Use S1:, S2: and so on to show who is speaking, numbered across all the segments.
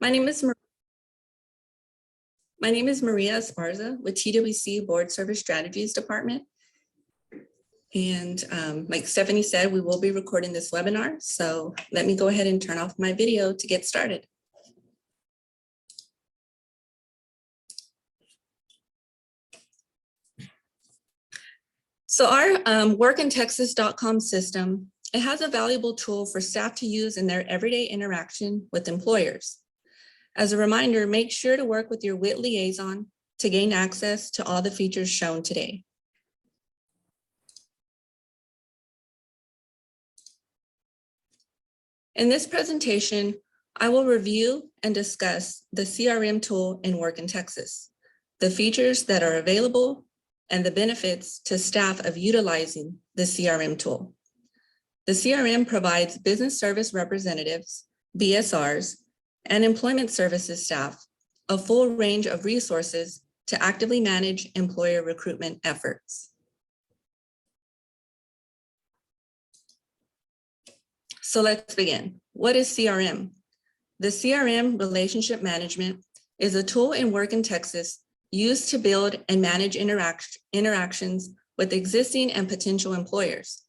S1: My name is Maria Esparza with TWC Board Service Strategies Department. And like Stephanie said, we will be recording this webinar. So let me go ahead and turn off my video to get started. So our workintexas.com system, it has a valuable tool for staff to use in their everyday interaction with employers. As a reminder, make sure to work with your WIT liaison to gain access to all the features shown today. In this presentation, I will review and discuss the CRM tool in Work in Texas, the features that are available, and the benefits to staff of utilizing the CRM tool. The CRM provides business service representatives, BSRs, and employment services staff a full range of resources to actively manage employer recruitment efforts. So let's begin. What is CRM? The CRM relationship management is a tool in Work in Texas used to build and manage interactions with existing and potential employers.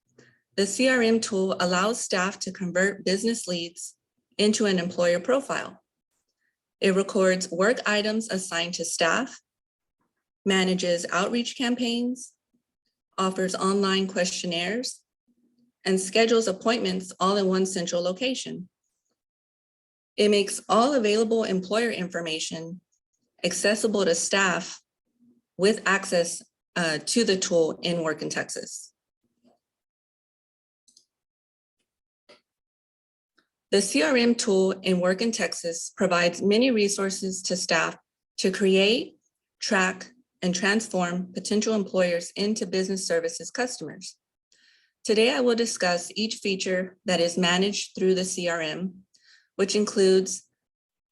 S1: The CRM tool allows staff to convert business leads into an employer profile. It records work items assigned to staff, manages outreach campaigns, offers online questionnaires, and schedules appointments all in one central location. It makes all available employer information accessible to staff with access to the tool in Work in Texas. The CRM tool in Work in Texas provides many resources to staff to create, track, and transform potential employers into business services customers. Today, I will discuss each feature that is managed through the CRM, which includes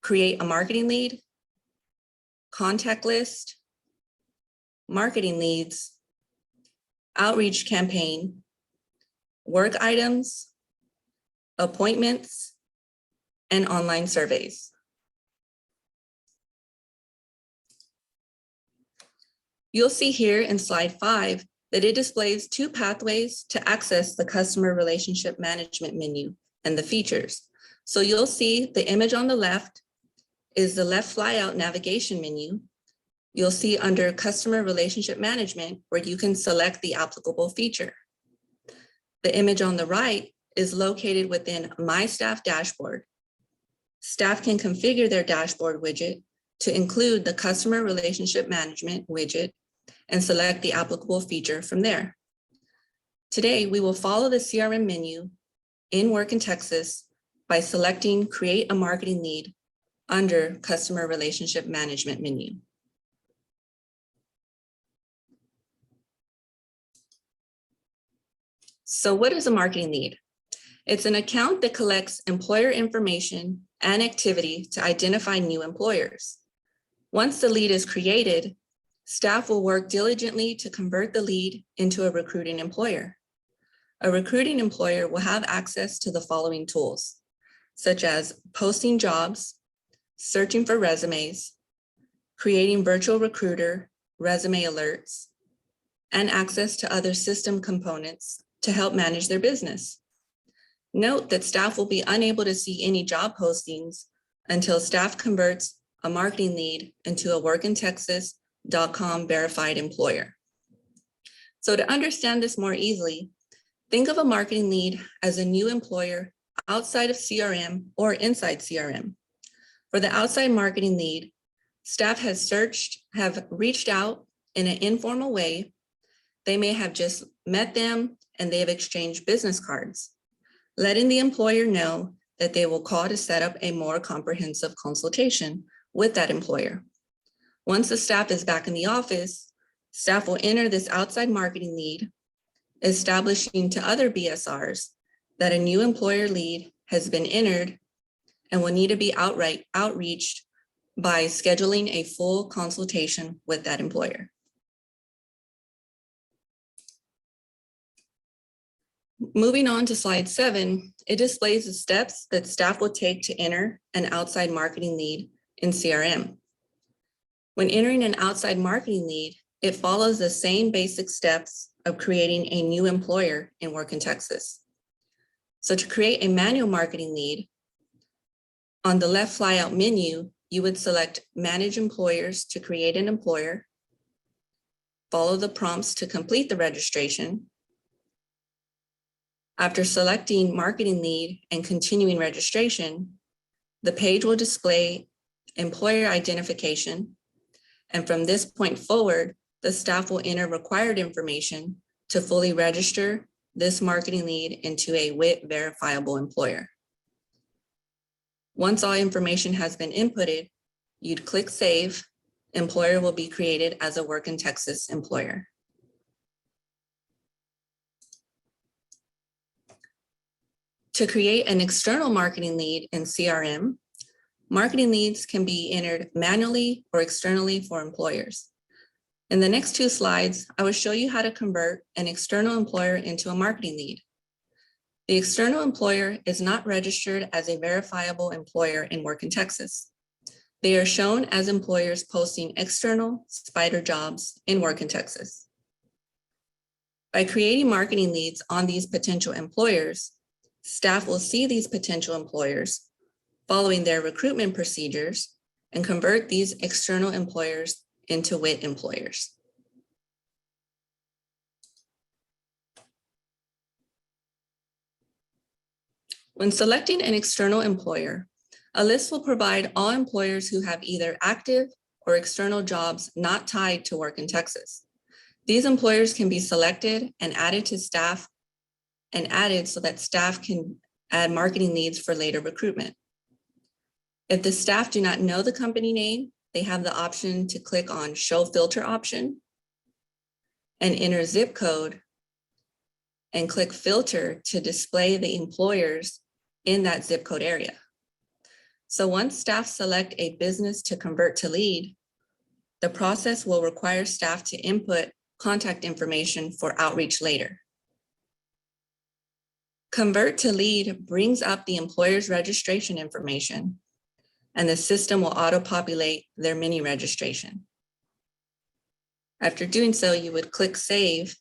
S1: create a marketing lead, contact list, marketing leads, outreach campaign, work items, appointments, and online surveys. You'll see here in slide 5 that it displays 2 pathways to access the customer relationship management menu and the features. So you'll see the image on the left is the left flyout navigation menu. You'll see under customer relationship management where you can select the applicable feature. The image on the right is located within My Staff dashboard. Staff can configure their dashboard widget to include the customer relationship management widget and select the applicable feature from there. Today, we will follow the CRM menu in Work in Texas by selecting Create a Marketing Lead under Customer Relationship Management menu. So what is a marketing lead? It's an account that collects employer information and activity to identify new employers. Once the lead is created, staff will work diligently to convert the lead into a recruiting employer. A recruiting employer will have access to the following tools, such as posting jobs, searching for resumes, creating virtual recruiter resume alerts, and access to other system components to help manage their business. Note that staff will be unable to see any job postings until staff converts a marketing lead into a workintexas.com verified employer. So to understand this more easily, think of a marketing lead as a new employer outside of CRM or inside CRM. For the outside marketing lead, staff have reached out in an informal way. They may have just met them and they have exchanged business cards, letting the employer know that they will call to set up a more comprehensive consultation with that employer. Once the staff is back in the office, staff will enter this outside marketing lead, establishing to other BSRs that a new employer lead has been entered and will need to be outreached by scheduling a full consultation with that employer. Moving on to slide 7, it displays the steps that staff will take to enter an outside marketing lead in CRM. When entering an outside marketing lead, it follows the same basic steps of creating a new employer in Work in Texas. So to create a manual marketing lead, on the left flyout menu, you would select Manage Employers to create an employer, follow the prompts to complete the registration. After selecting Marketing Lead and continuing registration, the page will display employer identification. And from this point forward, the staff will enter required information to fully register this marketing lead into a WIT verifiable employer. Once all information has been inputted, you'd click Save. Employer will be created as a Work in Texas employer. To create an external marketing lead in CRM, marketing leads can be entered manually or externally for employers. In the next 2 slides, I will show you how to convert an external employer into a marketing lead. The external employer is not registered as a verifiable employer in Work in Texas. They are shown as employers posting external spider jobs in Work in Texas. By creating marketing leads on these potential employers, staff will see these potential employers following their recruitment procedures and convert these external employers into WIT employers. When selecting an external employer, a list will provide all employers who have either active or external jobs not tied to Work in Texas. These employers can be selected and added to staff and added so that staff can add marketing leads for later recruitment. If the staff do not know the company name, they have the option to click on Show Filter option and enter zip code and click Filter to display the employers in that zip code area. So once staff select a business to convert to lead, the process will require staff to input contact information for outreach later. Convert to lead brings up the employer's registration information, and the system will auto-populate their mini registration. After doing so, you would click Save,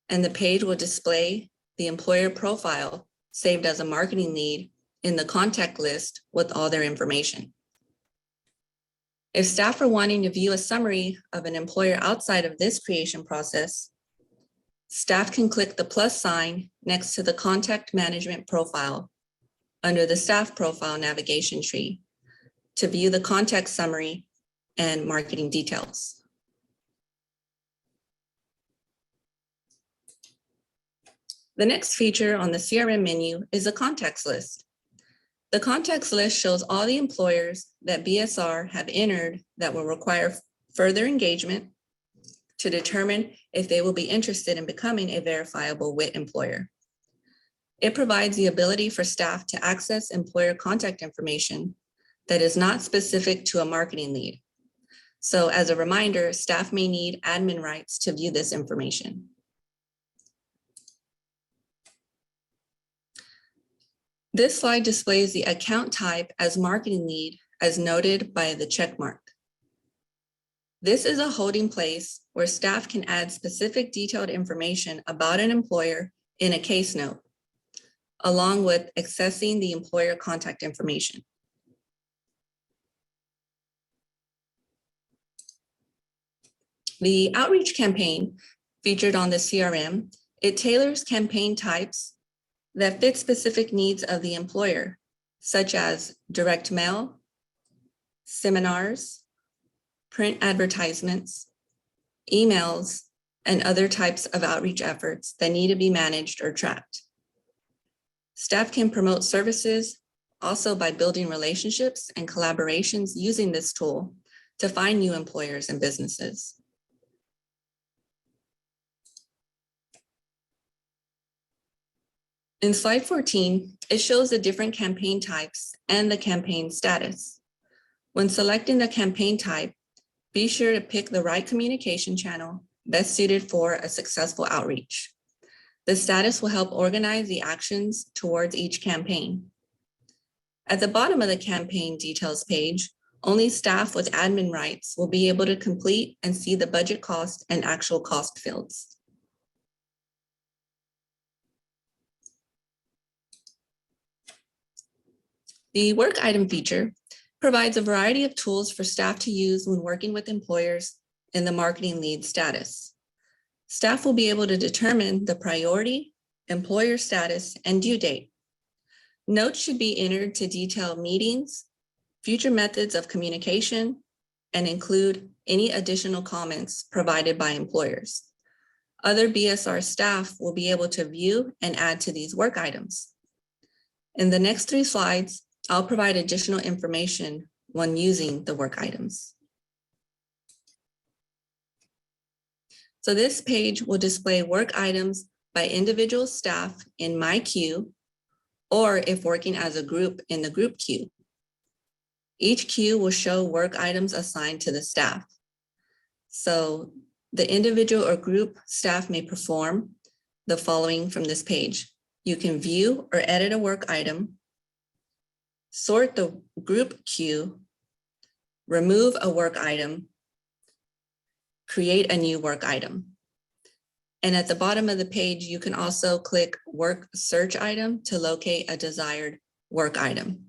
S1: and the page will display the employer profile saved as a marketing lead in the contact list with all their information. If staff are wanting to view a summary of an employer outside of this creation process, staff can click the plus sign next to the contact management profile under the staff profile navigation tree to view the contact summary and marketing details. The next feature on the CRM menu is a contacts list. The contacts list shows all the employers that BSR have entered that will require further engagement to determine if they will be interested in becoming a verifiable WIT employer. It provides the ability for staff to access employer contact information that is not specific to a marketing lead. So as a reminder, staff may need admin rights to view this information. This slide displays the account type as marketing lead as noted by the check mark. This is a holding place where staff can add specific detailed information about an employer in a case note, along with accessing the employer contact information. The outreach campaign featured on the CRM, it tailors campaign types that fit specific needs of the employer, such as direct mail, seminars, print advertisements, emails, and other types of outreach efforts that need to be managed or tracked. Staff can promote services also by building relationships and collaborations using this tool to find new employers and businesses. In slide 14, it shows the different campaign types and the campaign status. When selecting the campaign type, be sure to pick the right communication channel best suited for a successful outreach. The status will help organize the actions towards each campaign. At the bottom of the campaign details page, only staff with admin rights will be able to complete and see the budget cost and actual cost fields. The work item feature provides a variety of tools for staff to use when working with employers in the marketing lead status. Staff will be able to determine the priority, employer status, and due date. Notes should be entered to detail meetings, future methods of communication, and include any additional comments provided by employers. Other BSR staff will be able to view and add to these work items. In the next 3 slides, I'll provide additional information when using the work items. So this page will display work items by individual staff in my queue, or if working as a group in the group queue. Each queue will show work items assigned to the staff. So the individual or group staff may perform the following from this page. You can view or edit a work item, sort the group queue, remove a work item, create a new work item. And at the bottom of the page, you can also click Work Search Item to locate a desired work item.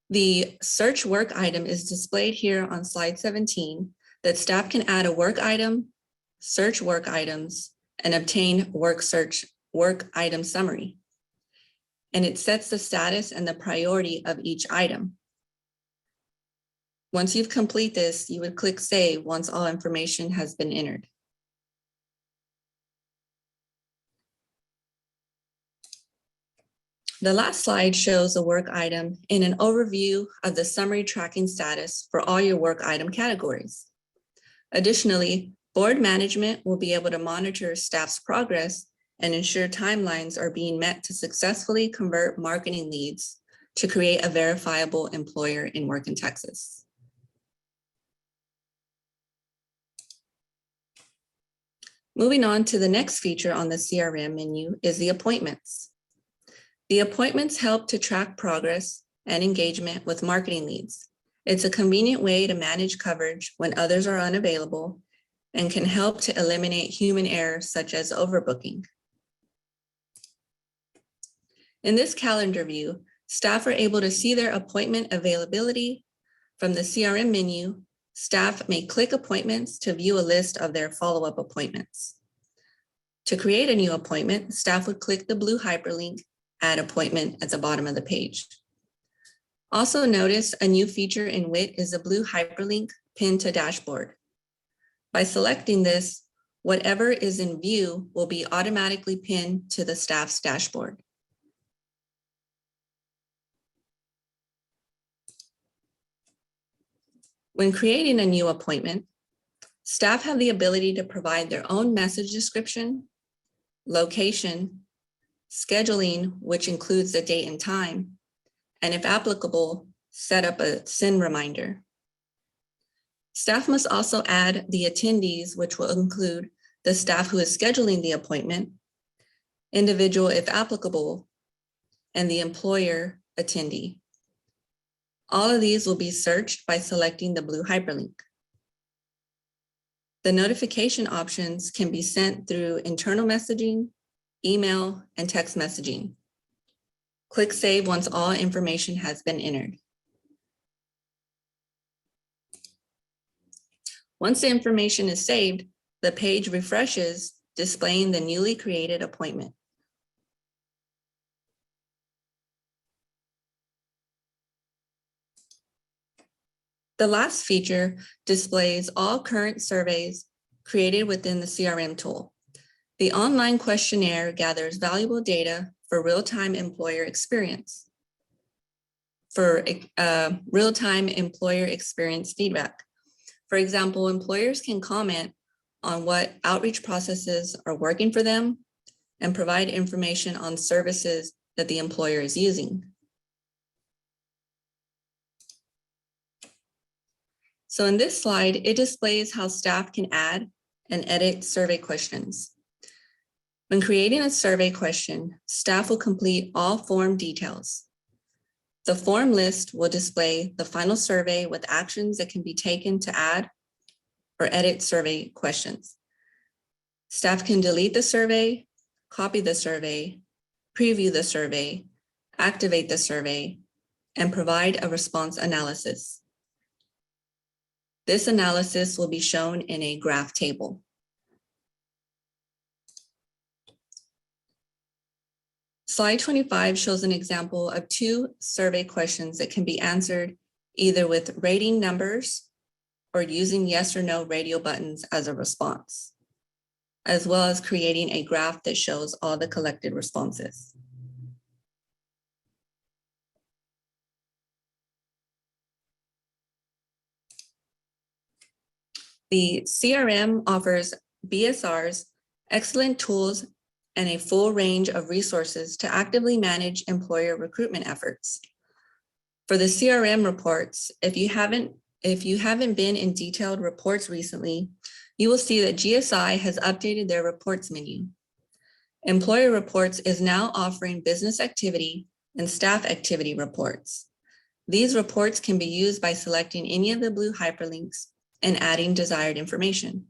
S1: The search work item is displayed here on slide 17, that staff can add a work item, search work items, and obtain work item summary. And it sets the status and the priority of each item. Once you've complete this, you would click Save once all information has been entered. The last slide shows a work item in an overview of the summary tracking status for all your work item categories. Additionally, board management will be able to monitor staff's progress and ensure timelines are being met to successfully convert marketing leads to create a verifiable employer in Work in Texas. Moving on to the next feature on the CRM menu is the appointments. The appointments help to track progress and engagement with marketing leads. It's a convenient way to manage coverage when others are unavailable and can help to eliminate human errors such as overbooking. In this calendar view, staff are able to see their appointment availability. From the CRM menu, staff may click appointments to view a list of their follow-up appointments. To create a new appointment, staff would click the blue hyperlink, Add Appointment at the bottom of the page. Also notice a new feature in WIT is a blue hyperlink pinned to dashboard. By selecting this, whatever is in view will be automatically pinned to the staff's dashboard. When creating a new appointment, staff have the ability to provide their own message description, location, scheduling, which includes the date and time, and if applicable, set up a send reminder. Staff must also add the attendees, which will include the staff who is scheduling the appointment, individual if applicable, and the employer attendee. All of these will be searched by selecting the blue hyperlink. The notification options can be sent through internal messaging, email, and text messaging. Click Save once all information has been entered. Once the information is saved, the page refreshes, displaying the newly created appointment. The last feature displays all current surveys created within the CRM tool. The online questionnaire gathers valuable data for real-time employer experience. Real-time employer experience feedback. For example, employers can comment on what outreach processes are working for them and provide information on services that the employer is using. So in this slide, it displays how staff can add and edit survey questions. When creating a survey question, staff will complete all form details. The form list will display the final survey with actions that can be taken to add or edit survey questions. Staff can delete the survey, copy the survey, preview the survey, activate the survey, and provide a response analysis. This analysis will be shown in a graph table. Slide 25 shows an example of 2 survey questions that can be answered either with rating numbers or using yes or no radio buttons as a response, as well as creating a graph that shows all the collected responses. The CRM offers BSRs, excellent tools, and a full range of resources to actively manage employer recruitment efforts. For the CRM reports, if you haven't been in detailed reports recently, you will see that GSI has updated their reports menu. Employer Reports is now offering business activity and staff activity reports. These reports can be used by selecting any of the blue hyperlinks and adding desired information.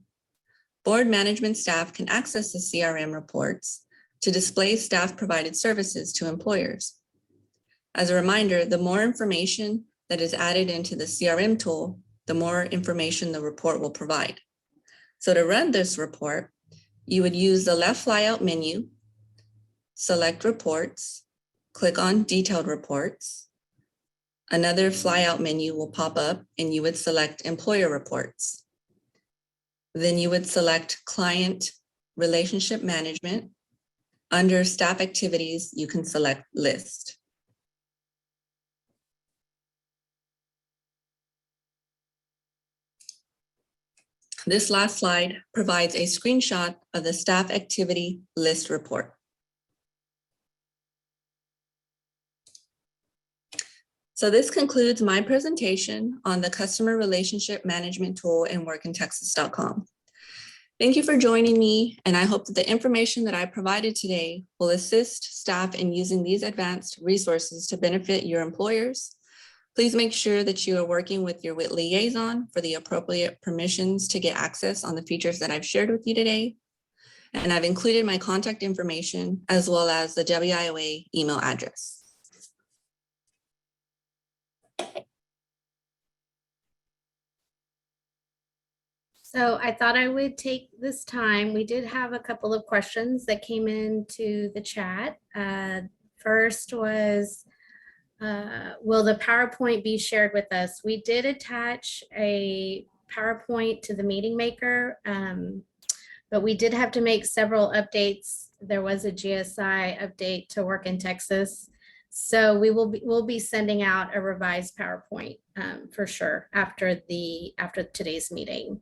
S1: Board management staff can access the CRM reports to display staff-provided services to employers. As a reminder, the more information that is added into the CRM tool, the more information the report will provide. So to run this report, you would use the left flyout menu, select Reports, click on Detailed Reports. Another flyout menu will pop up and you would select Employer Reports. Then you would select Client Relationship Management. Under Staff Activities, you can select List. This last slide provides a screenshot of the Staff Activity List report. So this concludes my presentation on the Customer Relationship Management Tool in workintexas.com. Thank you for joining me, and I hope that the information that I provided today will assist staff in using these advanced resources to benefit your employers. Please make sure that you are working with your WIT liaison for the appropriate permissions to get access on the features that I've shared with you today. And I've included my contact information as well as the WIOA email address.
S2: So I thought I would take this time. We did have a couple of questions that came into the chat. First was, will the PowerPoint be shared with us? We did attach a PowerPoint to the meeting maker, but we did have to make several updates. There was a GSI update to Work in Texas. So we'll be sending out a revised PowerPoint for sure after today's meeting.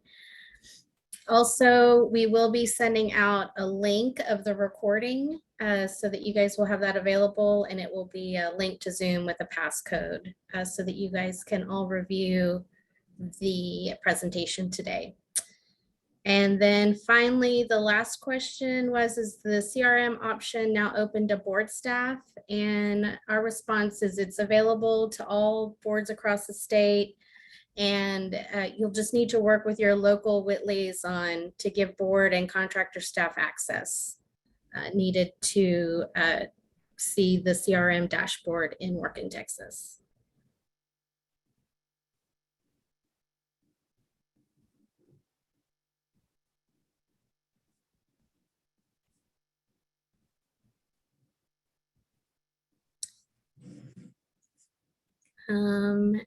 S2: Also, we will be sending out a link of the recording so that you guys will have that available, and it will be a link to Zoom with a passcode so that you guys can all review the presentation today. And then finally, the last question was, is the CRM option now open to board staff? And our response is it's available to all boards across the state. And you'll just need to work with your local WIT liaison to give board and contractor staff access needed to see the CRM dashboard in Work in Texas.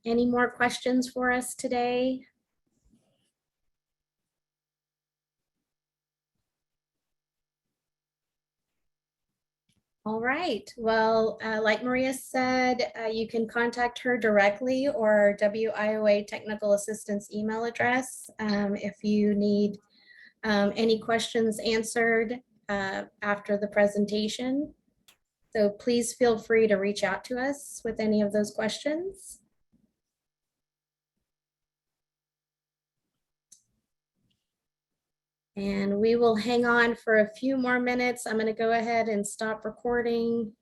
S2: Any more questions for us today? All right, well, like Maria said, you can contact her directly or WIOA technical assistance email address if you need any questions answered after the presentation. So please feel free to reach out to us with any of those questions. And we will hang on for a few more minutes. I'm going to go ahead and stop recording.